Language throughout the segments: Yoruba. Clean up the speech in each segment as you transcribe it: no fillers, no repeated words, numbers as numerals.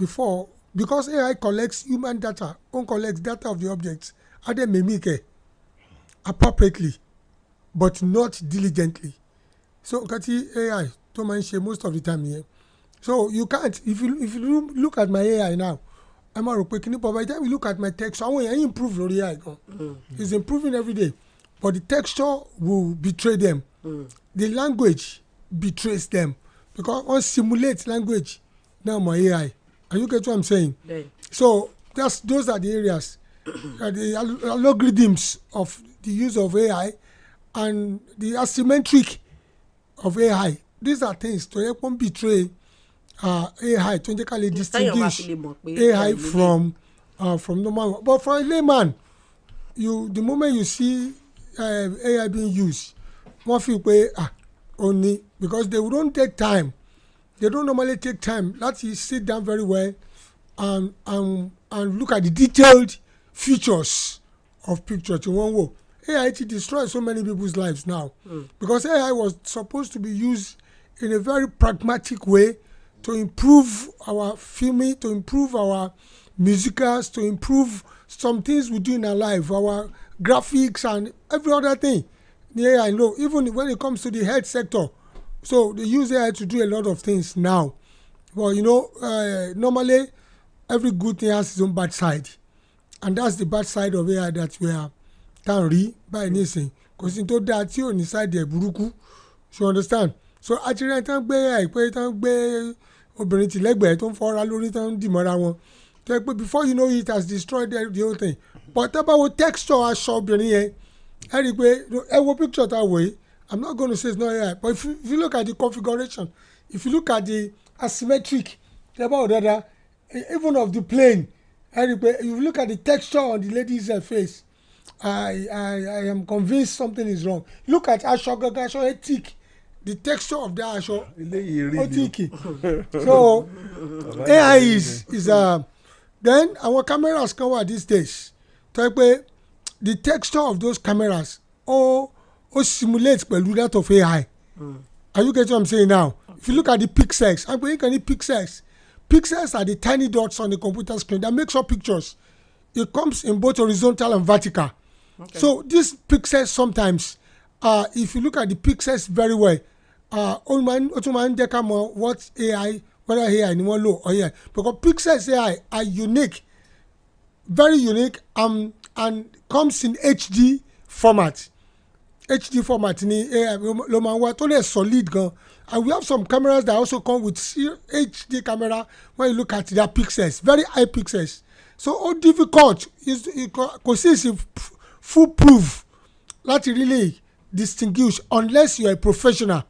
before, because AI collects human data, collects data of the objects, and then mimic appropriately, but not diligently. So kati AI to man share most of the time here. So you can't, if you look at my AI now, I'm not quick, but by the time you look at my text, I want to improve the AI. It's improving every day, but the texture will betray them. The language betrays them, because one simulates language now my AI. And you get what I'm saying? Yeah. So those are the areas, the algorithms of the use of AI and the asymmetric of AI. These are things to help one betray AI, to distinguish AI from normal one. But for a layman, the moment you see AI being used, one feel only because they don't take time. They don't normally take time. Let's sit down very well and look at the detailed features of pictures in one way. AI destroys so many people's lives now because AI was supposed to be used in a very pragmatic way to improve our filming, to improve our musicals, to improve some things we do in our life, our graphics and every other thing. The AI, no, even when it comes to the health sector. So they use AI to do a lot of things now. Well, normally every good thing has its own bad side. And that's the bad side of AI that we are can read by anything. Because into that you inside the buruku. You understand? So actually I can be AI, obìnrin tí lẹ́gbẹ̀ẹ́ tó ń fọ́ra lórí tó ń dìmọ́ra wọn. Before you know it has destroyed the whole thing. But about texture aṣọ obìnrin yẹn, ẹ rí i pé ẹ wo picture tá a wò yìí. I'm not going to say it's not AI, but if you look at the configuration, if you look at the asymmetric, even of the plane, if you look at the texture on the lady's face, I am convinced something is wrong. Look at Asho thick. The texture of the Asho thick. So AI is then our cameras come out these days. The texture of those cameras simulates that of AI. Are you getting what I'm saying now? If you look at the pixels, I'm going to need pixels. Pixels are the tiny dots on the computer screen that makes up pictures. It comes in both horizontal and vertical. Okay. So these pixels sometimes, if you look at the pixels very well, what AI, whether AI anyone low or AI, because pixels AI are unique, very unique, and comes in HD format. HD format ni lo ma wa to le solid gan, and we have some cameras that also come with HD camera when you look at their pixels, very high pixels. So all difficult is foolproof that really distinguish unless you are a professional.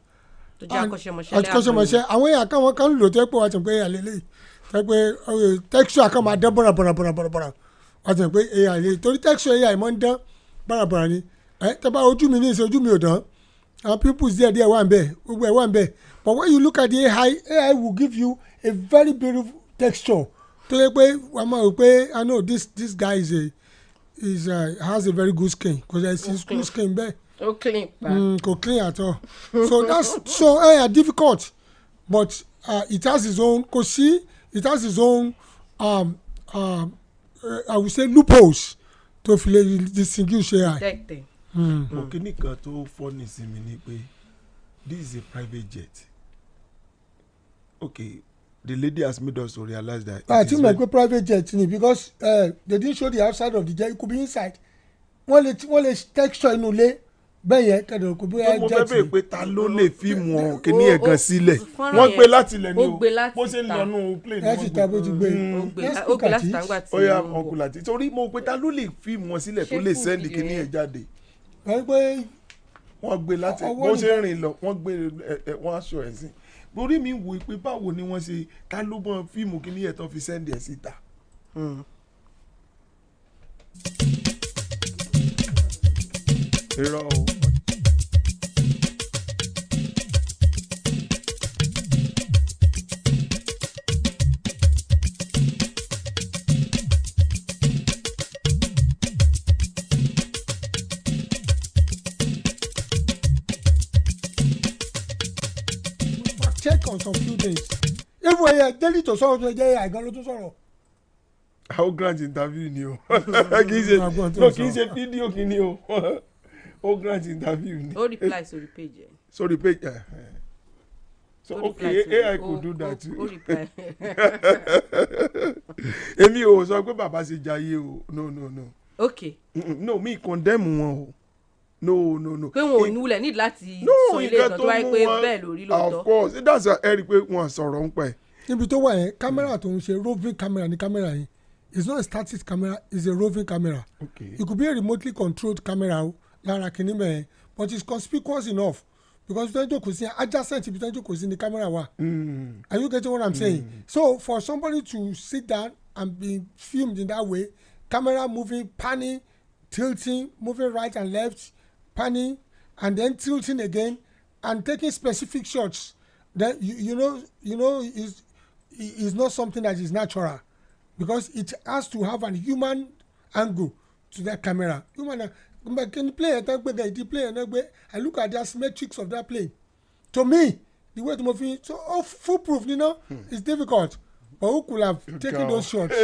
Àkọ́ṣẹ́mọṣẹ́ àwọn èèyàn kan lò tó pé wọ́n ti pé àlélẹ́ pé texture kan máa dán bọ̀rọ̀bọ̀rọ̀ wọ́n ti pé AI torí texture AI máa ń dán bọ̀rọ̀bọ̀rọ̀ ni. Tẹ́bá ojú mi ní ìṣe ojú mi ò dán, and people's there wà ń bẹ̀, gbogbo ẹ̀ wà ń bẹ̀. But when you look at the AI will give you a very beautiful texture. Tó yẹ pé wàá máa rò pé I know this guy has a very good skin because there is good skin bẹ́ẹ̀. So clean. Go clean at all. So AI difficult, but it has its own. It has its own. I would say loopholes to distinguish AI. Kini kan tó funny sí mi ni pé this is a private jet. Okay, the lady has made us to realize that. I think like a private jet because they didn't show the outside of the jet. It could be inside. One lè texture inú ilé bẹ́ẹ̀ yẹn kẹ́dọ̀ kò bóyá jet. Mo fẹ́ bèèrè pé ta ló lè fíìmù wọn kíní ẹ̀ gan sílẹ̀. Wọ́n gbé láti ilẹ̀ ní o bó ṣe ń lọ nù plane. Ẹ ti ta bó ti gbé. Ó gbé láti tàǹgbà tí. Ó yá ọkùnrin àti torí mo pé ta ló lè fíìmù wọn sílẹ̀ tó lè sẹ́ndì kíní ẹ̀ jáde. Wọ́n gbé láti bó ṣe ń rìn lọ wọ́n gbé wọ́n aṣọ ẹ̀ sí. Borí mi wò pé báwo ni wọ́n ṣe ta ló mọ fíìmù kíní ẹ̀ tán fi sẹ́ndì ẹ̀ síta. Irọ́ o. Check on some few things. ewu ẹ̀yẹ daily tó sọ̀rọ̀ tó jẹ́ àìgán ló tún sọ̀rọ̀. àwọn grant interview ni o kì í ṣe fídíò kì ni o ó grant interview ni. ó reply sórí page ẹ. sórí page ẹ. So okay, AI could do that too. Èmi ò sọ pé bàbá ṣe jayé o. No. Okay. No, me condemn wọn o. No. Pé wọn ò ní wulẹ̀ ní láti sọ ilé ìtàn tó wáyé pé bẹ́ẹ̀ lórí lóòótọ́. Of course, that's why ẹ rí i pé wọ́n sọ̀rọ̀ ń pẹ́. Níbi tó wà yẹn, kámẹ́rà tó ń ṣe roving camera ní kámẹ́rà yẹn. It's not a static camera, it's a roving camera. Okay. It could be a remotely controlled camera o, lára kìíní mẹ́rin, but it's conspicuous enough. Because ibi tó ń jókòó sí adjacent ibi tó ń jókòó sí ni camera wà. Are you getting what I'm saying? So for somebody to sit down and be filmed in that way, camera moving, panning, tilting, moving right and left, panning, and then tilting again, and taking specific shots, then you know is not something that is natural, because it has to have an human angle to that camera. Can you play I look at the asymmetrics of that plane. To me, the way to move it, so foolproof, it's difficult. But who could have taken those shots?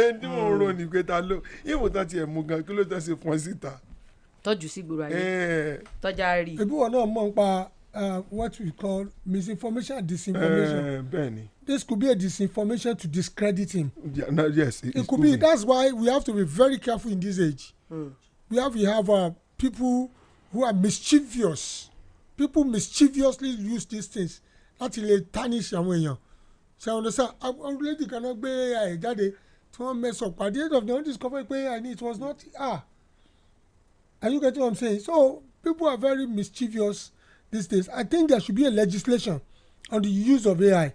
Tọ́jú sí gbòòrò ayé. Tọ́jà rí. Ebi wọn náà mọ̀ nípa what we call misinformation and disinformation. This could be a disinformation to discredit him. Yes, it could be. That's why we have to be very careful in this age. We have people who are mischievous. People mischievously use these things láti lè tarnish àwọn èèyàn. So I understand. Àwọn lady kan náà gbé AI jáde tí wọ́n mess up. At the end of the day, discover pé AI it was not Are you getting what I'm saying? So people are very mischievous these days. I think there should be a legislation on the use of AI.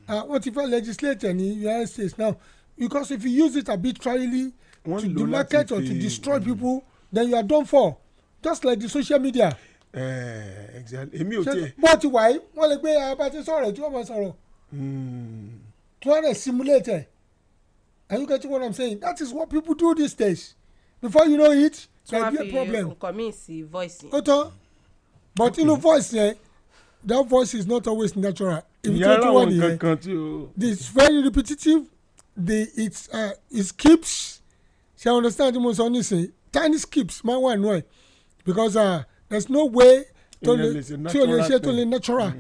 What if I legislate in the United States now? Because if you use it arbitrarily to demarcate or to destroy people, then you are done for. Just like the social media. Exactly. But why? Wọ́n lè gbé abájẹ́ sọ̀rọ̀ tí wọ́n máa sọ̀rọ̀. Tí wọ́n lè simulate ẹ̀. Are you getting what I'm saying? That is what people do these days. Before you know it, there will be a problem. Voice. But voice yẹn, that voice is not always natural. It's very repetitive. It skips. Ṣé I understand mo sọ nísìnyí? Tiny skips máa wà nù ẹ̀, because there's no way tí o lè ṣe tó lè natural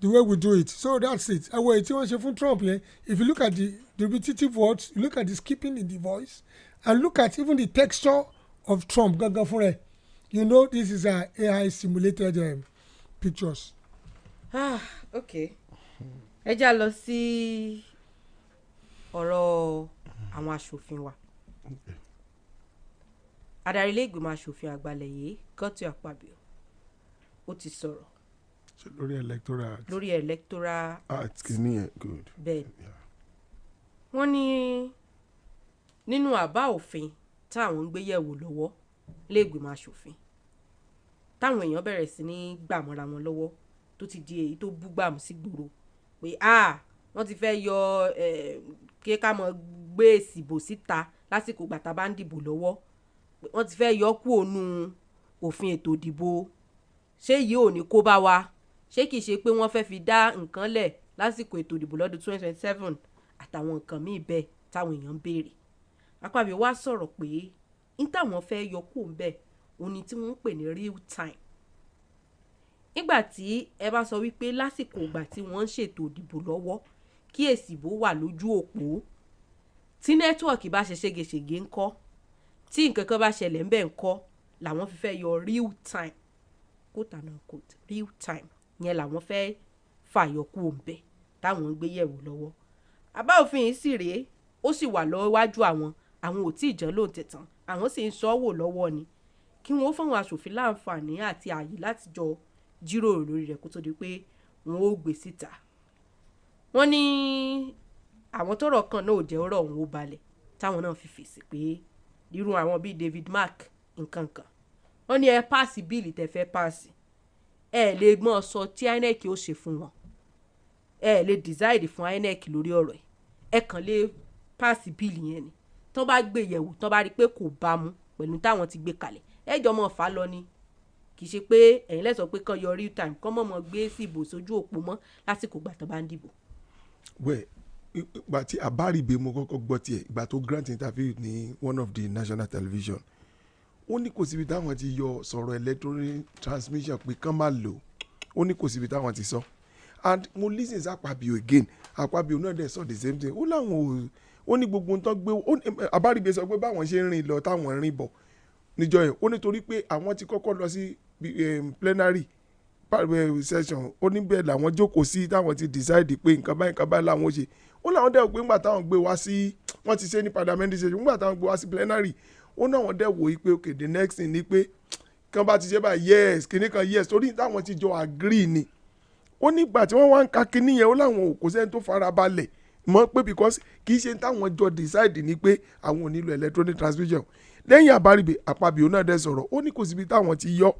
the way we do it. So that's it. Ẹ̀wọ̀ tí wọ́n ṣe fún Trump yẹn, if you look at the repetitive words, you look at the skipping in the voice, and look at even the texture of Trump gangan fún rẹ̀, you know this is AI simulated pictures. Okay. Ẹ já lọ sí ọ̀rọ̀ àwọn aṣòfin wa. Adarí ilé ìgbìmọ̀ aṣòfin àgbàlẹ̀ yìí Godswill Akpabio ó ti sọ̀rọ̀ lórí electoral act kìíní ẹ̀ good. Bẹ́ẹ̀ wọ́n ní nínú àbá òfin táwọn ń gbé yẹ̀wò lọ́wọ́ ilé ìgbìmọ̀ aṣòfin táwọn èèyàn bẹ̀rẹ̀ sí ní gbàmọ́ra wọn lọ́wọ́ tó ti di èyí tó búgbàmù sí gbòòrò pé wọ́n ti fẹ́ yọ kí ká mọ̀ gbé èsì bò síta lásìkò gbàtà bá ń dìbò lọ́wọ́, wọ́n ti fẹ́ yọ kú ònú òfin ètò ìdìbò. Ṣé yìí ò ní kó bá wa? Ṣé kìí ṣe pé wọ́n fẹ́ fi dá nǹkan lẹ̀ lásìkò ètò ìdìbò lọ́dún 2027 àtàwọn nǹkan míì bẹ́ẹ̀ táwọn èèyàn ń béèrè? Akpabio wá sọ̀rọ̀ pé ní táwọn fẹ́ yọ kú ń bẹ̀ òun ni tí wọ́n ń pè ní real time. Nígbà tí ẹ bá sọ wípé lásìkò ìgbà tí wọ́n ń ṣètò ìdìbò lọ́wọ́ kí èsì ìbò wà lójú òpó, tí nẹ́tíwọ̀kì bá ṣe ségesège ńkọ́, tí nǹkan kan bá ṣẹlẹ̀ ńbẹ̀ ńkọ́, làwọn fi fẹ́ yọ real time, quote and unquote real time yẹn làwọn fẹ́ fàyọkú òǹbẹ̀ táwọn ń gbé yẹ̀wò lọ́wọ́. Àbá òfin yìí sì rèé, ó sì wà lọ́wájú àwọn ò tí ì jẹ́ lóǹtẹ̀ tán, àwọn sì ń sọ wò lọ́wọ́ ni kí wọ́n fáwọn aṣòfin láǹfààní àti ààyè láti jọ jíròrò lórí rẹ̀ kó tó di pé wọ́n ó gbé síta. Wọ́n ní àwọn tọ́rọ̀ kan náà ò jẹ́ ọ̀rọ̀ òun ó balẹ̀ táwọn náà fi fèsì pé irú àwọn bíi David Mark nkankan, wọ́n ní ẹ páàsì bíìlì tẹ́ fẹ́ páàsì, ẹ lè gbọ́n sọ tí INEC ó ṣe fún wọn, ẹ lè decide fún INEC lórí ọ̀rọ̀ yìí, ẹ kàn lè páàsì bíìlì yẹn ni. Tán bá gbé yẹ̀wò tán bá rí pé kò bá mu pẹ̀lú táwọn ti gbé kalẹ̀, ẹ jọ mọ̀ fà lọ ni. Kì í ṣe pé ẹ̀yin lẹ sọ pé kán yọ real time, kán mọ̀ gbé sí ìbò sójú òpó mọ́ lásìkò gbà tán bá ń dìbò. wẹ́ẹ̀ ìgbà tí Abaribe mo kọ́kọ́ gbọ́ tiẹ̀ ìgbà tó grant interview ní one of the national television ó ní kò síbi táwọn ti yọ sọ̀rọ̀ electronic transmission pé kán má lò ó ní kò síbi táwọn ti sọ and mo listen sí Akpabio again Akpabio náà dẹ̀ sọ the same thing ó láwọn ó ní gbogbo nǹkan gbé Abaribe sọ pé báwọn ṣe ń rìn lọ táwọn rìn bọ̀ níjọ́ yẹn ó nítorí pé àwọn ti kọ́kọ́ lọ sí plenary session ó ní bẹ́ẹ̀ làwọn jókòó sí táwọn ti decide pé nǹkan báyìí làwọn ṣe ó láwọn dẹ̀ pé ńgbà táwọn gbé wá sí wọ́n ti ṣe ní parliamentary session ńgbà táwọn gbé wá sí plenary ó náà wọ́n dẹ̀ wò ó pé okay the next thing ni pé kán bá ti ṣe báyìí yes kìnní kan yes torí táwọn ti jọ agree ni ó nígbà tí wọ́n wá ń ka kìnní yẹn ó láwọn kò sẹ́ni tó fara balẹ̀ mọ̀ pé because kì í ṣe táwọn jọ decide ni pé àwọn ò nílò electronic transmission lẹ́yìn Abaribe Akpabio náà dẹ̀ sọ̀rọ̀ ó ní kò síbi táwọn ti yọ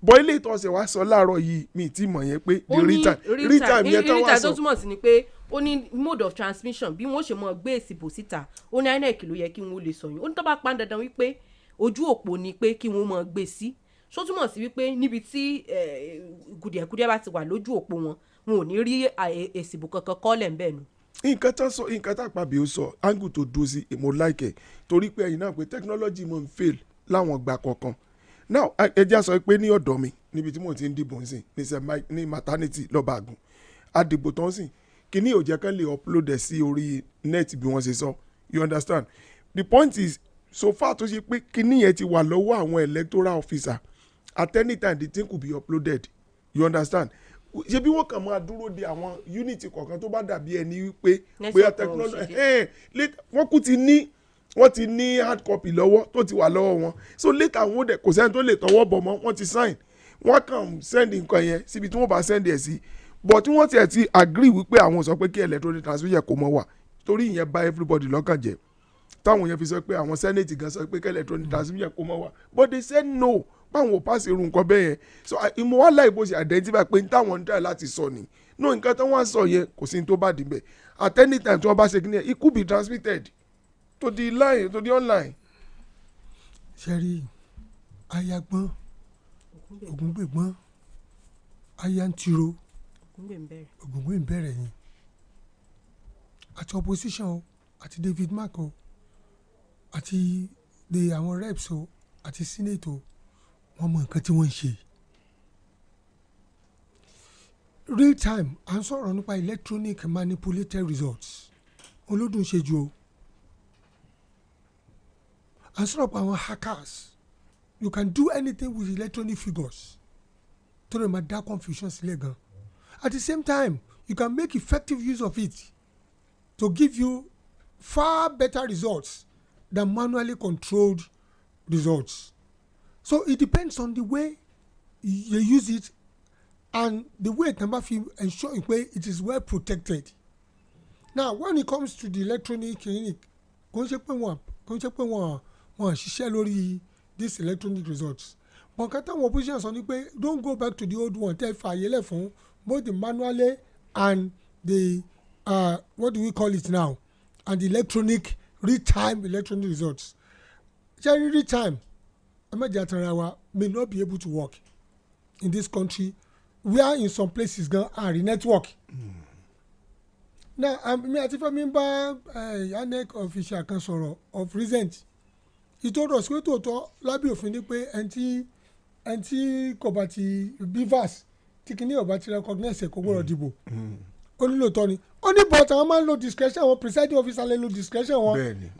bọ́ ilé ìtọ́sẹ̀ wa sọ láàárọ̀ yìí mi ti mọ̀ yẹn pé real time yẹn tán wá sọ. tó túmọ̀ sí ni pé ó ní mode of transmission bí wọ́n ṣe mọ̀ gbé èsìbò síta ó ní INEC ló yẹ kí wọ́n lè sọ̀yìn ó ní tó bá pa dandan wípé ojú òpó ni pé kí wọ́n mọ̀ gbé sí ṣó túmọ̀ sí wípé níbi tí kùdìẹ̀kùdìẹ̀ bá ti wà lójú òpó wọn ò ní rí èsìbò kankan kọ́lẹ̀ ń bẹ̀ nù. nǹkan tá sọ nǹkan tá Akpabio sọ angle tó dúró sí mo like torí pé ẹ̀yin náà pé technology mọ̀ ń fail láwọn ìgbà kọ̀ọ̀kan now ẹjẹ́ sọ pé ní ọ̀dọ̀ mi níbi tí mo ti ń dìbò ń sìn ní maternity lọ́ba àgùn àdìbò tó ń sìn kíní ò jẹ́ kán lè upload ẹ̀ sí orí net bí wọ́n ṣe sọ you understand the point is so far tó ṣe pé kíní yẹn ti wà lọ́wọ́ àwọn electoral officer at any time the thing could be uploaded you understand ṣe bí wọ́n kàn máa dúró de àwọn unity kọ̀ọ̀kan tó bá dàbí ẹni wípé bóyá technology wọ́n kú ti ní wọ́n ti ní hard copy lọ́wọ́ tó ti wà lọ́wọ́ wọn so later wọn dẹ̀ kò sẹ́ni tó lè tọwọ́ bọ̀ mọ́ wọ́n ti sign wọ́n kàn send nǹkan yẹn síbi tí wọ́n bá send ẹ̀ sí but wọ́n tiẹ̀ ti agree wípé àwọn sọ pé kí electronic transmission kò mọ́ wà torí ìyẹn bá everybody lọ́kàn jẹ́ táwọn yẹn fi sọ pé àwọn senate gan sọ pé kí electronic transmission kò mọ́ wà but they said no báwọn ò pass irú nǹkan bẹ́ẹ̀ yẹn so ìmọ̀ wà láì bó ṣe identify pé táwọn ń try láti sọ ni no nǹkan tí wọ́n sọ yẹn kò sí ní tó bá dì bẹ́ẹ̀ at any time tí wọ́n bá ṣe kí ni it could be transmitted to the line to the online. sẹ́rí ayagbọ́n ògúngbègbọ́n ayantiro ògúngbè ń bẹ̀rẹ̀ yìí àti opposition o àti David Mark o àti àwọn reps o àti senate o wọ́n mọ nǹkan tí wọ́n ń ṣe. real time à ń sọ̀rọ̀ nípa electronic manipulated results olódùn ṣe ju o. And sort of our hackers, you can do anything with electronic figures. To remove that confusion illegal. At the same time, you can make effective use of it to give you far better results than manually controlled results. So it depends on the way you use it and the way ensure it is well protected. Now, when it comes to the electronic clinic, wọ́n ṣiṣẹ́ lórí these electronic results but nǹkan táwọn opposition sọ ni pé don't go back to the old one tẹ́ fààyè lẹ̀ fún both the manually and the what do we call it now and the electronic real-time electronic results ṣe real-time ẹ̀mẹ́jẹ̀ àtàrà wa may not be able to work in this country where in some places gan àrí network. Now mi àti Fẹ́mi bá INEC official kan sọ̀rọ̀ of recent ìtòrò sí pé tòótọ́ lábẹ́ òfin ni pé ẹni tí kò bá ti bivas tí kìíní ọba ti recognize kò gbọ́dọ̀ dìbò ó nílò tọ́ ni ó ní but àwọn máa ń lo discretion wọn presiding officer lè lo discretion wọn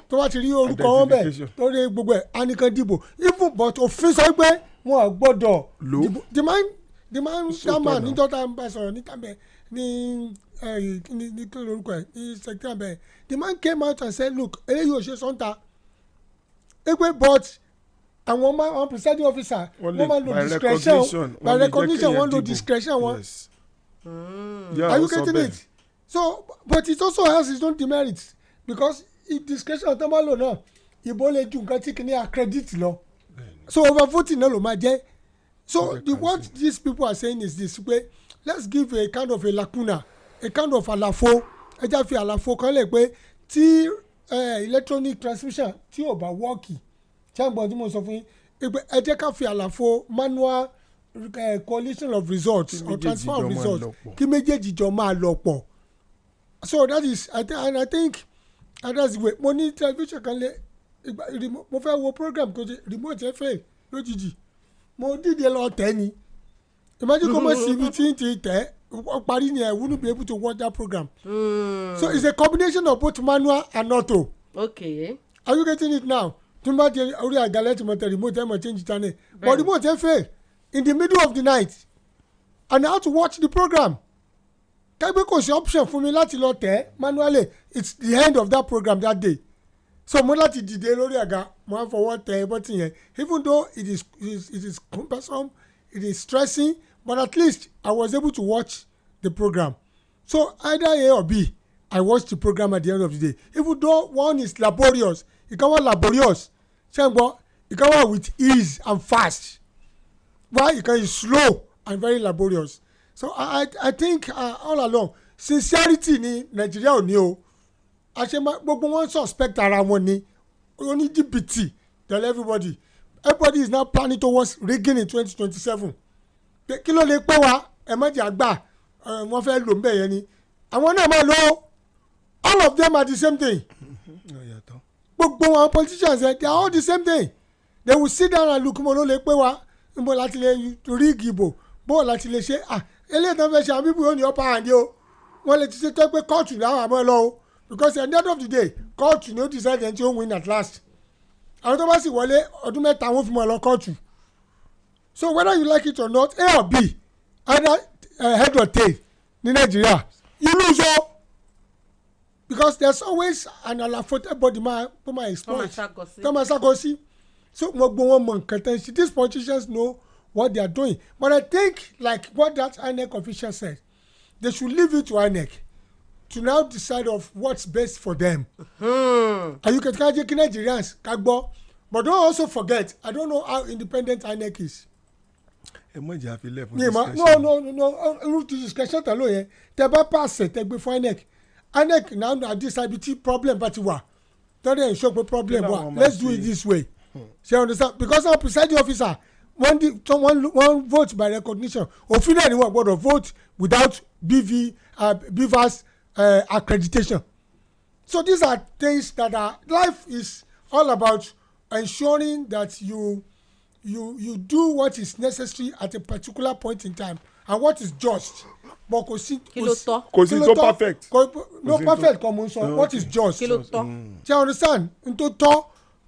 tó bá ti rí orúkọ wọn bẹ́ẹ̀ tó rí gbogbo ẹ̀ anìkan dìbò even but òfin sọ pé wọn ò gbọ́dọ̀ dìbò demand chairman níjọ́ tá à ń bá sọ̀rọ̀ níta bẹ́ẹ̀ ní kí lórúkọ ẹ̀ ní secretary bẹ́ẹ̀ the man came out and said look eléyìí ò ṣe sọ́ńtà egbe but àwọn ọmọ presiding officer wọ́n máa lo discretion by recognition wọ́n lo discretion wọn. Are you getting it? So but it also has its own demerits because discretion tó máa lò náà ìbò lè ju nǹkan tí kìíní accredit lọ so overvoting náà ló máa jẹ́ so what these people are saying is this pé let's give a kind of a lacuna a kind of àlàfo ẹja fi àlàfo kan lè pé tí electronic transmission tí ò bá wọ́ọ̀kì ṣàǹgbọ̀n tí mo sọ fún yín ẹ jẹ́ ká fi àlàfo manual coalition of results or transfer of results kí méjèèjì jọ máa lọ pọ̀ so that is I think and that's the way mo ní television kan lé mo fẹ́ wo program tó ṣe remote ẹ fail lójijì mo dìde lọ tẹ̀ ni imagine kó mo sì ibi tí n ti tẹ̀ parí ni I wouldn't be able to watch that program. So it's a combination of both manual and auto. Okay. Are you getting it now? tí n bá ti orí àgàlẹ́ tí mo tẹ remote ẹ mo change channel but remote ẹ fail in the middle of the night and I had to watch the program. Kẹ́gbẹ́ kò sí option fún mi láti lọ tẹ̀ manually it's the end of that program that day. So mo láti dìde lórí àga mo á fọwọ́ tẹ bọ́tì yẹn even though it is cumbersome it is stressing but at least I was able to watch the program. So either A or B I watched the program at the end of the day even though one is laborious it can be laborious ṣẹ́ngbọ́n it can be with ease and fast while it can be slow and very laborious. So I think all along sincerity ni Nigeria ò ní o àṣemá gbogbo wọn suspect ara wọn ni oní jìbìtì tell everybody is now planning towards rigging in 2027 kí ló lè pẹ́ wá ẹ má jẹ́ àgbà wọ́n fẹ́ lò ń bẹ̀ yẹn ni àwọn náà máa lò all of them are the same thing gbogbo àwọn politicians they are all the same thing they will sit down and look mo ló lè pẹ́ wá níbo láti lè rig ìbò bó láti lè ṣe eléyìí tó ń fẹ́ ṣe àwọn bíbí yóò ní upper hand o wọ́n lè ti ṣe tó pé kóòtù láwọn àmọ́ ẹ lọ o because at the end of the day kóòtù ni ó decide ẹni tí ó win at last àwọn tó bá sì wọlé ọdún mẹ́ta wọ́n fi mọ́ ẹ lọ kóòtù. So whether you like it or not A or B either head or tail ní Nigeria you lose o because there's always an àlàfo everybody máa exploit tó máa ṣàkóso so gbogbo wọn mọ nǹkan tẹ́ ń ṣe these politicians know what they are doing but I think like what that INEC official said they should leave it to INEC to now decide of what's best for them. And you can jẹ́ kí Nigerians ká gbọ́ but don't also forget I don't know how independent INEC is. ẹ mọ̀ jẹ́ àfilẹ̀ fún discussion. no discussion tẹ̀ ló yẹn tẹ bá pàṣẹ tẹ gbé fún INEC now na decide tí problem bá ti wà tọ́lẹ̀ ẹ̀ ń sọ pé problem wà let's do it this way. Ṣé you understand because our presiding officer one vote by recognition òfin náà ni wọ́n gbọ́dọ̀ vote without BVAS accreditation. So these are things that life is all about ensuring that you do what is necessary at a particular point in time and what is just. But kò sí tó perfect. No perfect come on so what is just. Kí ló tọ́. You understand? N tó tọ́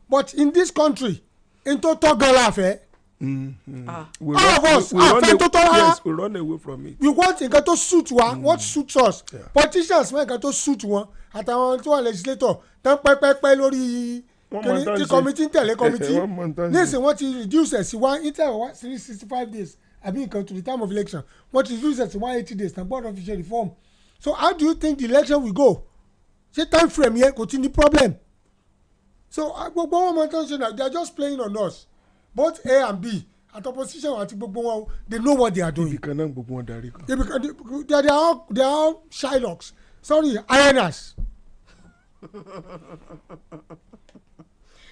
but in this country n tó tọ́ gan la fẹ́. All of us fẹ́ tó tọ́ rárá. Yes, we run away from it. We want nǹkan tó suit wa what suits us. Politicians wọ́n nǹkan tó suit wọn àtàwọn tí wọ́n legislator tán pẹ́pẹ́pẹ́ lórí tí committee tẹ̀lé committee nísìnyí wọ́n ti reduce ẹ̀ sí one instead of 365 days àbí nǹkan to the time of election wọ́n ti reduce ẹ̀ sí 180 days na board official reform. So how do you think the election will go? Ṣé time frame yẹn kò ti ní problem? So gbogbo wọn mọ tán ṣe na they are just playing on us both A and B at opposition àti gbogbo wọn they know what they are doing. ibi kan náà gbogbo wọn darí kan. They are all Shylocks sorry ironers.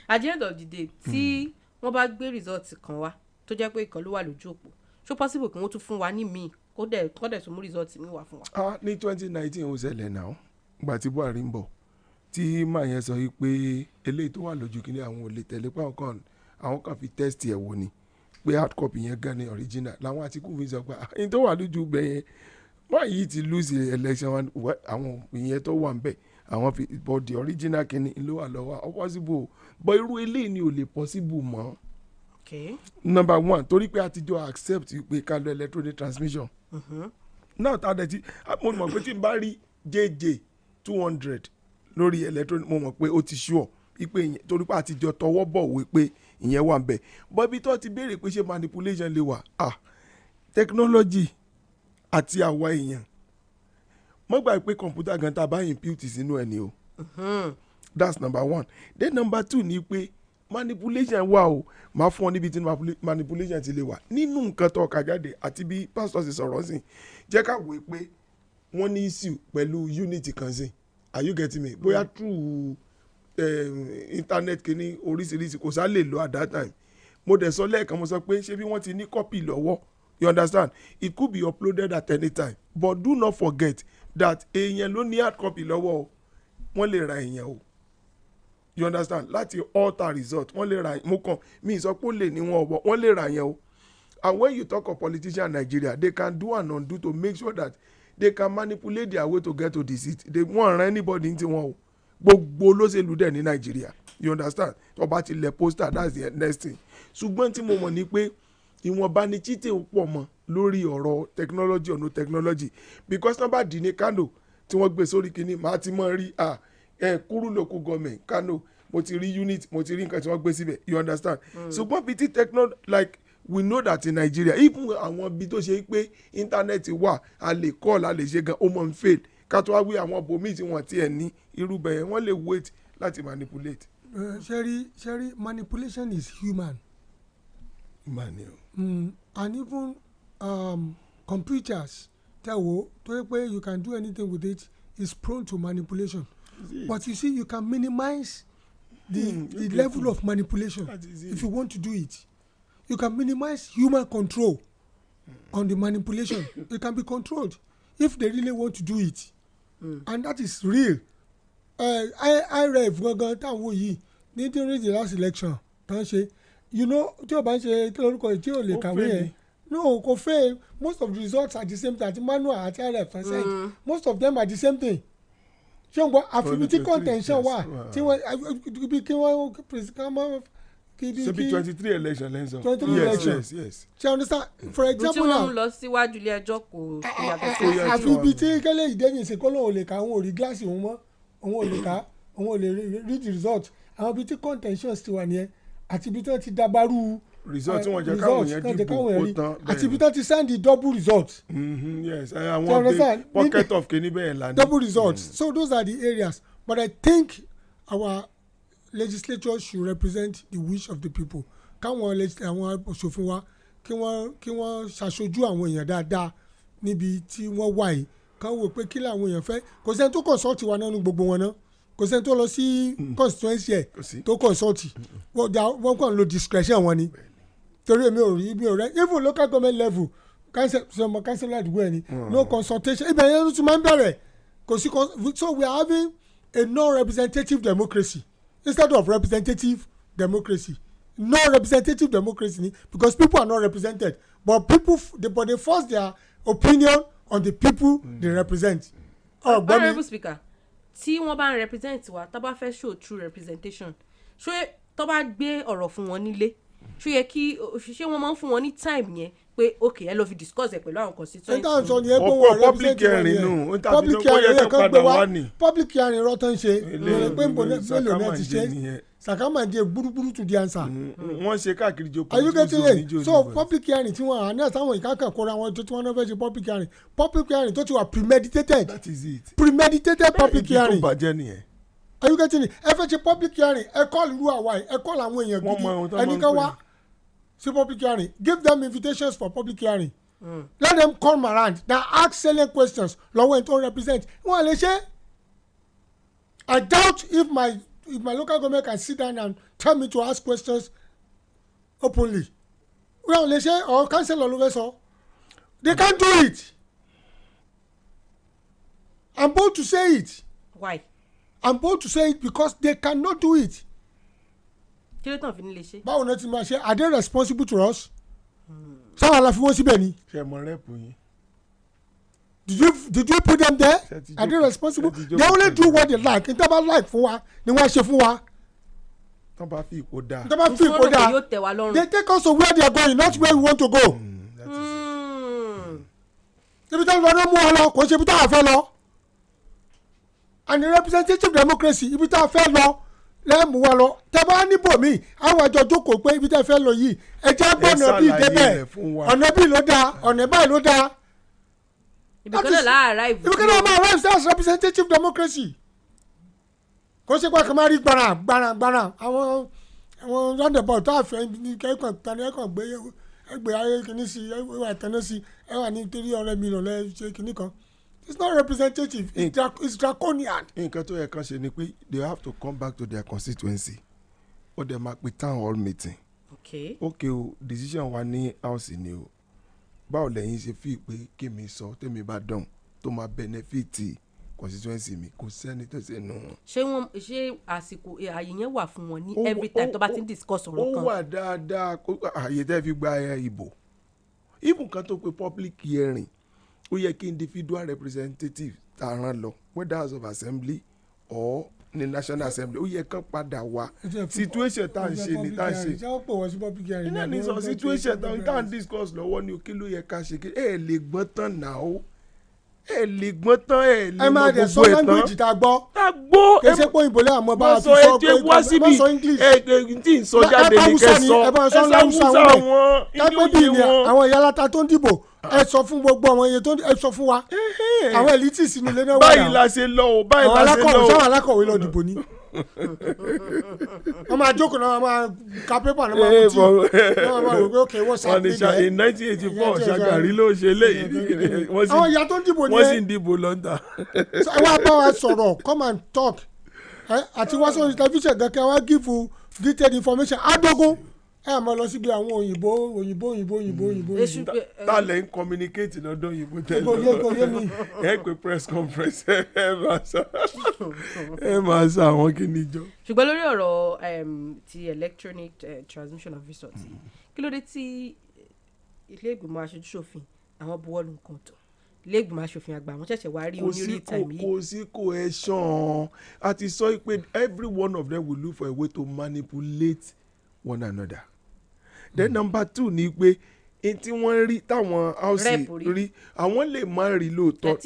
At the end of the day tí wọ́n bá gbé result kan wá tó jẹ́ pé ìkan ló wà lójú òpó ṣó possible kí wọ́n tún fún wa ní míì kó dẹ̀ tún mú result mi wá fún wa. Ní 2019 ó ṣẹlẹ̀ náà gbà tí Buhari ń bọ̀ tí màá yẹn sọ pé eléyìí tó wà lójú kí ni àwọn ò lè tẹ̀lé pé àwọn kan fi test ẹ̀ wò ni pé hard copy yẹn gan ni original làwọn Àtìkù fi sọ pé ẹni tó wà lójú bẹ yẹn wọ́n yìí ti lose election àwọn ìyẹn tó wà ń bẹ̀ àwọn fi but the original kìíní ló wà lọ́wọ́ ọ possible but irú eléyìí ni ò lè possible mọ́. Okay. Number one torí pé àtijọ́ accept pé ká lọ electronic transmission. Náà tá a dẹ̀ ti mo mọ̀ pé tí n bá rí JJ 200 lórí electronic mo mọ̀ pé ó ti sure ipe torí pé àtijọ́ tọwọ́ bọ̀ wí pé ìyẹn wà ń bẹ̀ but ibi tó ti béèrè pé ṣé manipulation lè wà technology àti àwa èèyàn mo gbà pé kọ̀ǹpútà gan tá a bá impute sínú ẹ̀ ni o. That's number one. Then number two ni pé manipulation wà o máa fún ọ níbi tí manipulation ti lè wà nínú nǹkan tó ọkà jáde àti bí pastor ṣe sọ̀rọ̀ sí jẹ́ ká wò pé wọ́n ní issue pẹ̀lú unity kan sí are you getting me bóyá through internet kìíní oríṣiríṣi kò sá lè lọ at that time mo dẹ̀ sọ lẹ́ẹ̀kan mo sọ pé ṣé bí wọ́n ti ní copy lọ́wọ́ you understand it could be uploaded at any time but do not forget that èèyàn ló ní hard copy lọ́wọ́ o wọ́n lè ra èèyàn o you understand láti alter result wọ́n lè ra mo kàn mi sọ pé ó lè ní wọn ọ̀bọ̀ wọ́n lè ra yẹn o and when you talk of politicians in Nigeria they can do and undo to make sure that they can manipulate their way to get to the seat they won't run anybody into wọn o gbogbo olóṣèlú dẹ̀ ní Nigeria you understand tó bá ti lẹ̀ poster that's the next thing ṣùgbọ́n tí mo mọ̀ ni pé ìwọ̀nba ni títẹ̀ pọ̀ mọ́ lórí ọ̀rọ̀ technology or no technology because tó bá dì ní Kano tí wọ́n gbé sórí kínní màá ti mọ̀ rí Kuru local government Kano mo ti rí unit mo ti rí nǹkan tí wọ́n gbé síbẹ̀ you understand ṣùgbọ́n bí tí technology like we know that in Nigeria even àwọn bí tó ṣe pé internet wà a lè call a lè ṣe gan ó mọ̀ ń fail ká tó wá wí àwọn bòmíì tí wọ́n tiẹ̀ ní irú bẹ̀yẹn wọ́n lè wait láti manipulate. Sherry, manipulation is human. And even computers tell you can do anything with it is prone to manipulation. But you see, you can minimize the level of manipulation if you want to do it. You can minimize human control on the manipulation. It can be controlled if they really want to do it. And that is real. I read during the last election, you know, no, most of the results are the same thing. Manual at RF, most of them are the same thing. Affinity contention wa so be 23 election lenzo. 23 election. Yes. You understand? For example now. Lọ síwájú ilé ẹjọ́ kò yàtọ̀ sí. Affinity kele ìdẹ́yìn ṣe kọ́lọ́ ò lè ka àwọn òrí gíláàsì òun mọ́ òun ò lè ka òun ò lè read the result àwọn ibi tí contentions ti wà nìyẹn àti ibi tí wọ́n ti dabaru result tí wọ́n jẹ́ káwọn yẹn dìbò ó tán àti ibi tí wọ́n ti send the double result. Yes, àwọn pocket of kini bẹ́ẹ̀ la ní. Double results. So those are the areas, but I think our legislature should represent the wish of the people. Káwọn àwọn òṣòfin wa kí wọ́n ṣàṣojú àwọn èèyàn dáadáa níbi tí wọ́n wà yìí káwọn wò pé kí làwọn èèyàn fẹ́ kò sẹ́ni tó consult wa nínú gbogbo wọn náà kò sẹ́ni tó lọ sí constituency ẹ̀ tó consult wọ́n kàn lo discretion wọn ni torí èmi ò rẹ even local government level council àdúgbò ẹ̀ ni no consultation ibẹ̀ yẹn ló tún máa ń bẹ̀rẹ̀ kò sí so we are having a non-representative democracy instead of representative democracy non-representative democracy because people are not represented but they force their opinion on the people they represent. Honourable Speaker tí wọ́n bá ń represent wa tá bá fẹ́ show true representation ṣé tó bá gbé ọ̀rọ̀ fún wọn nílé ṣé wọ́n máa ń fún wọn ní time yẹn pé okay ẹ lọ fi discuss ẹ pẹ̀lú àwọn constituents. ẹ̀ka sọ ni ẹ pé wọ́n represent wọn yẹn public hearing yẹn kan gbé wá public hearing rọ́tọ́ ń ṣe pé mélòó náà ti ṣe sàkámàjẹ gbúrúgbúrú to the answer. wọ́n ṣe káàkiri jo politics níjó so public hearing tí wọ́n àná sáwọn ìkákan kóra wọn tó tí wọ́n náà fẹ́ ṣe public hearing tó ti wà premeditated. That is it. Premeditated public hearing. tó bàjẹ́ nìyẹn. Are you getting it? ẹ fẹ́ ṣe public hearing ẹ call ìlú àwa ẹ call àwọn èèyàn gidi ẹnìkan wá sí public hearing give them invitations for public hearing. Let them come around now ask salient questions lọ́wọ́ ẹni tó represent wọ́n lè ṣe. I doubt if my local government can sit down and tell me to ask questions openly. Well, they say, or council all over so. They can't do it. I'm bold to say it. Why? I'm bold to say it because they cannot do it. Báwo ni ti máa ṣe? Are they responsible to us? Sáwọn aláfi wọ́n síbẹ̀ ni. Ṣé mo rẹ́pù yín? Did you put them there? Are they responsible? They only do what they like. N tẹ́ bá like fún wa ni wọ́n ṣe fún wa. Tọ́ bá fi ipò dáa. Tọ́ bá fi ipò dáa. They take us to where they are going, not where we want to go. Ibi tó ń lọ ní mú wa lọ, kò ṣe ibi tó a fẹ́ lọ. And the representative democracy, ibi tó a fẹ́ lọ, lẹ́mú wa lọ. Tẹ́ bá níbò míì, àwọn àjọ jókòó pé ibi tó a fẹ́ lọ yìí, ẹ jẹ́ gbọ́nà bíi débẹ̀, ọ̀nà bíi ló dáa, ọ̀nà báyìí ló dáa. Ibikana la arrive. Ibikana ma arrive that's representative democracy. Kò ṣe pé kò máa rí gbàrà àwọn roundabout tá a fẹ́ ní kẹ́kọ̀ọ́ tani ẹ̀kọ́ gbé ayé kìíní sí ẹ̀wà ìtẹ́ná sí ẹ̀wà ní 300 million lẹ́ ṣe kìíní kan. It's not representative. It's draconian. Nǹkan tó yẹ kán ṣe ni pé they have to come back to their constituency or dem máa pe town hall meeting. Okay o decision wa ní house ni o. Báwo lẹ́yìn ṣe fi pé kémi sọ tèmi bá dán tó máa benefit constituency mi kò sẹ́ni tó ṣe nù wọn. ṣé àsìkò àyè yẹn wà fún wọn ní every time tó bá ti ń discuss ọ̀rọ̀ kan. ó wà dáadáa àyè tẹ́ fi gba ìbò ìbò kan tó pe public hearing ó yẹ kí individual representative tá a rán lọ whether house of assembly or ní national assembly ó yẹ kán padà wá situation tá à ń ṣe ni tá à ń ṣe. ṣé wọ́n pè wọ́n sí public hearing. iná ní sọ situation tá à ń discuss lọ́wọ́ ni kí ló yẹ ká ṣe ẹ lè gbọ́n tán náà ó ẹ lè gbọ́n tán ẹ lè mọ gbogbo ẹ̀ tán. ẹ máa dẹ̀ sọ language tá a gbọ́. tá a gbọ́. kì í ṣe pé òyìnbó lè àmọ́ bá a fi sọ pé wá síbi má sọ english. tí ń sọ jáde ní kẹsàn ẹ bá sọ láwùsá wọn kápẹ́ bíi ni àwọn ìyá aláta tó ń dìbò ẹ sọ fún gbogbo àwọn iye tó ẹ sọ fún wa àwọn elites ní ilé náà wà náà. báyìí la ṣe lọ o báyìí la ṣe lọ o. sáwọn alákọ̀wé lọ dìbò ni wọ́n máa jókòó náà wọ́n máa ka pépà náà máa mú tí wọ́n máa wò pé ok wọ́n sá pé bẹ́ẹ̀. in 1984 Ṣàgàrí ló ṣe léyìí àwọn ìyá tó ń dìbò ni wọ́n sì ń dìbò lọ́ńdà. ẹ wá bá wa sọ̀rọ̀ come and talk àti wá sọ̀rọ̀ tẹlifíṣàn gan kí wọ́n give detailed information adogun ẹ máa lọ síbi àwọn òyìnbó. tá lẹ̀ ń communicate lọ́dọ̀ òyìnbó tẹ́lẹ̀ ẹ pé press conference ẹ máa sọ àwọn kìíní jọ. ṣùgbọ́n lórí ọ̀rọ̀ ti electronic transmission of results kí ló dé tí ilé ìgbìmọ̀ aṣojú-ṣòfin àwọn buwọ́lù nǹkan tó ilé ìgbìmọ̀ aṣòfin àgbà wọn ṣẹ̀ṣẹ̀ wá rí onírí tàbí. kò sí cohesion a ti sọ pé every one of them will look for a way to manipulate one another. Then number 2 ni pé tí wọ́n rí táwọn house rí àwọn lè má rí lóòótọ́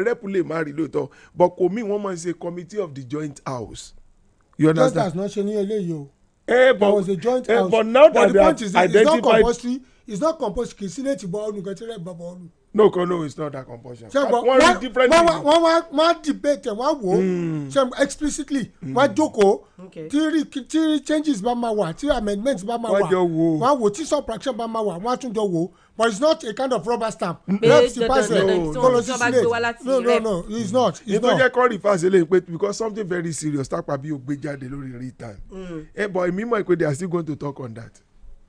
rẹ́pù lè má rí lóòótọ́ but kò mí wọ́n máa ń ṣe committee of the joint house. You understand? joint house náà ṣe ní eléyìí o. But there was a joint house but now that they have identified it's not compulsory kì í sí létí bọ́ọ̀lù nǹkan tí rẹ̀ bá bọ́ọ̀lù. No, it's not that compulsion. wọ́n debate wọ́n wò explicitly wọ́n jókòó tí changes bá máa wà tí amendments bá máa wà wọ́n wò tí subtraction bá máa wà wọ́n tún jọ wò but it's not a kind of rubber stamp. no it's not. ìtọ́ jẹ́ kọ́ reverse eléyìí pé because something very serious tápà bí o gbé jáde lórí real time. But èmi mọ̀ pé they are still going to talk on that.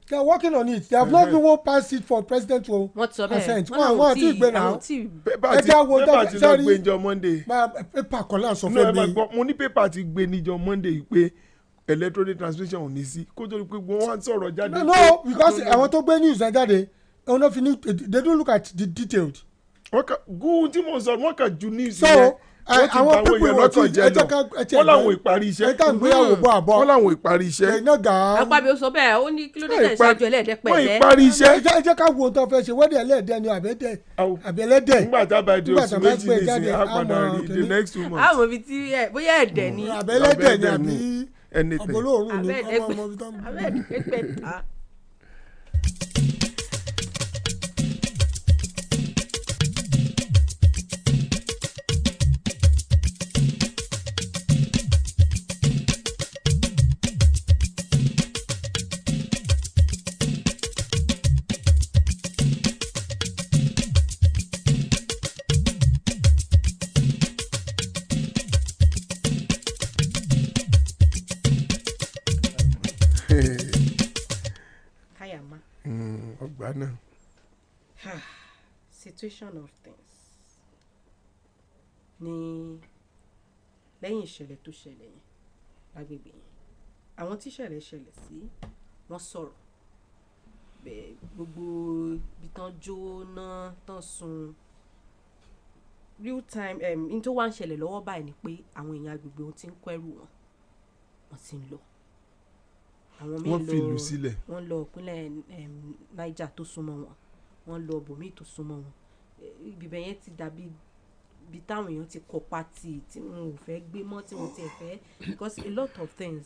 They are working on it. They have not even passed it for president to assent. Wọ́n ti gbé náà. Pépà ti lọ gbé níjọ́ Monday. Pépà kan láà sọ fún mi. Mo ní pépà ti gbé níjọ́ Monday pé electronic transmission ò ní sí kó tó di pé wọ́n wá ń sọ̀rọ̀ jáde. No, because àwọn tó gbé news náà jáde àwọn náà fi ní they don't look at the detailed. Gúú tí mo sọ wọ́n kà ju news yẹn. Àwọn pípọ̀ wọ́n ti wọ́n làwọn ìparí iṣẹ́ wọ́n làwọn ìparí iṣẹ́. àpàbí ó sọ bẹ́ẹ̀ ó ní kí ló dé ìṣáájú ẹlẹ́ẹ̀dẹ́pẹ̀lẹ́. wọ́n ìparí iṣẹ́. ẹ jẹ́ ká wo ohun tó fẹ́ ṣe wẹ́dẹ̀ ẹlẹ́ẹ̀dẹ́ ni àbí ẹlẹ́dẹ̀. nígbà tá a bá di oṣù méjì nísìnyí á padà rí the next 2 months. àwọn ibi tí bóyá ẹ̀dẹ̀ ni. àbí ẹlẹ́dẹ̀ ni àbí ọ̀bọ̀lóòrùn ni ọmọ ibi tó ń bọ̀. abẹ́ẹ̀dẹ́gbẹ̀ta. ọgbà náà. Situation of things ní lẹ́yìn ìṣẹ̀lẹ̀ tó ṣẹlẹ̀ yẹn lágbègbè yẹn àwọn tí ìṣẹ̀lẹ̀ ṣẹlẹ̀ sí wọ́n sọ̀rọ̀ bẹ́ẹ̀ gbogbo ibi tán jóná tán sun real time n tó wá ń ṣẹlẹ̀ lọ́wọ́ báyìí ni pé àwọn èèyàn agbègbè wọn ti ń kó ẹrù wọn ti ń lọ àwọn míì fi ìlú sílẹ̀. wọ́n lọ ìpínlẹ̀ Niger tó súnmọ́ wọn wọ́n lọ bòmíì tó súnmọ́ wọn ibibẹ̀ yẹn ti dàbí ibi táwọn èèyàn ti kọ pati tí wọn ò fẹ́ gbé mọ́ tí wọ́n ti fẹ́ because a lot of things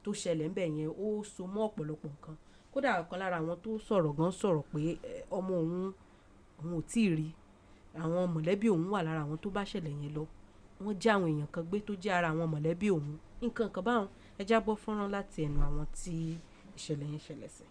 tó ṣẹlẹ̀ ń bẹ̀ yẹn ó so mọ́ ọ̀pọ̀lọpọ̀ nǹkan kódà ọ̀kan lára àwọn tó sọ̀rọ̀ gan sọ̀rọ̀ pé ọmọ òun ò tí ì rí àwọn mọ̀lẹ́bí òun wà lára àwọn tó bá ṣẹlẹ̀ yẹn lọ wọ́n já àwọn èèyàn kan gbé tó jẹ́ ara àwọn mọ̀lẹ́bí òun nǹkan kan báwọn ẹ já gbọ́ fọ́nrán láti ẹnu àwọn tí ìṣẹ̀lẹ̀ yẹn ṣẹlẹ̀ sí.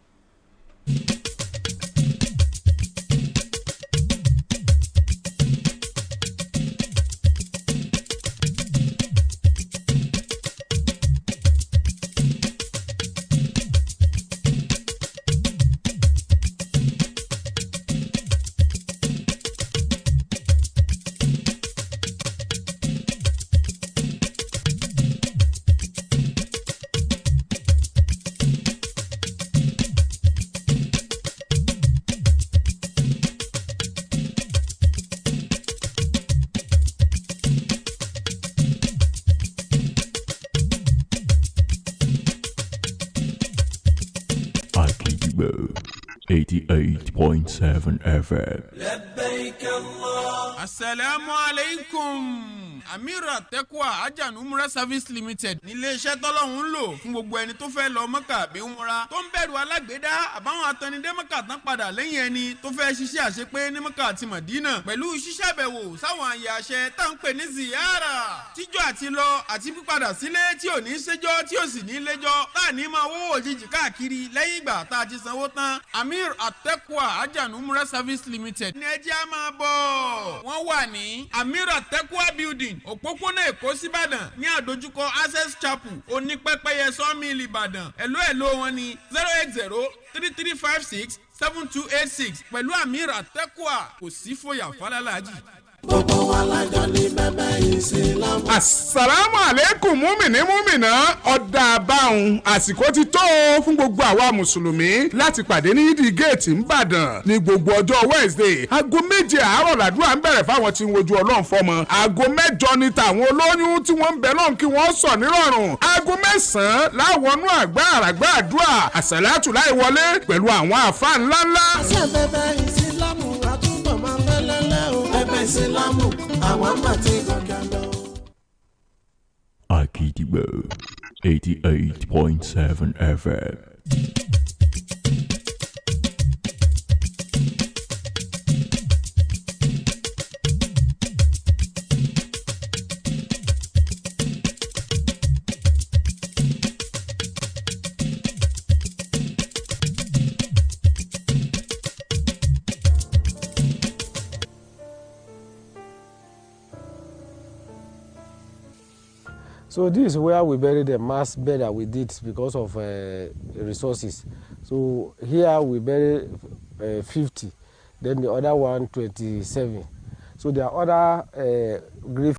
Akidibo 88.7 FM. Assalamu alaikum. Amira Tekwa Ajanu Umrah Service Limited nílé iṣẹ́ tọ́lọ́hún ń lò fún gbogbo ẹni tó fẹ́ lọ Mọ́kà àbí Umrah tó ń bẹ̀rù alágbèédá àbáwọn atẹnidé Mọ́kà tán padà lẹ́yìn ẹni tó fẹ́ ṣiṣẹ́ àṣepé ní Mọ́kà àti Mọ̀dínà pẹ̀lú ṣíṣẹ́ àbẹ̀wò sáwọn àyè àṣẹ tá ń pè ní ziyara tíjọ́ àti lọ àti pípadà sílé tí ò ní ṣẹ́jọ́ tí ò sì ní lẹ́jọ́ tá à ní máa wówó òjijì káàkiri lẹ́yìn ìgbà tá a ti sanwó tán. Amir Atekwa Ajanu Umrah Service Limited ní ẹjẹ́ á máa bọ̀. Wọ́n wà ní Amir Atekwa Building òpópónà Èkó síbàdàn ní àdójúkọ Access Chapel onípẹ́pẹ́yẹ sawmill Ìbàdàn. Ẹ̀ló wọn ní 08033567286 pẹ̀lú Amir Atekwa kò sí fòyà fálálàjì. gbogbo wa lájọ ní bẹ́bẹ́ ìsìlámù. Assalamu alaikum múmìnì múmìnà ọ̀dà àbáhùn àsìkò ti tó fún gbogbo àwa mùsùlùmí láti pàdé ní yídì géètì ńbàdàn ní gbogbo ọjọ́ Wednesday aago 7 àárọ̀ làdúrà ń bẹ̀rẹ̀ fáwọn tí ń wojú Ọlọ́run fọ́mọ aago 8 ní tàwọn olóyún tí wọ́n ń bẹ lọ́n kí wọ́n sọ nírọ̀rùn aago 9 láwọnú àgbà àràgbà àdúrà àsàlátù láì wọlé pẹ̀lú àwọn àfáà ńláńlá. àṣẹ bẹ́bẹ́ ìsìlámù àtúbọ̀ máa fẹ́lẹ́lẹ́ o bẹ́bẹ́ ìsìlámù àwọn àmàtí gòkè lọ. Akidibo 88.7 FM. So this is where we bury the mass bed that we did because of resources. So here we bury 50, then the other one 27. So there are other grave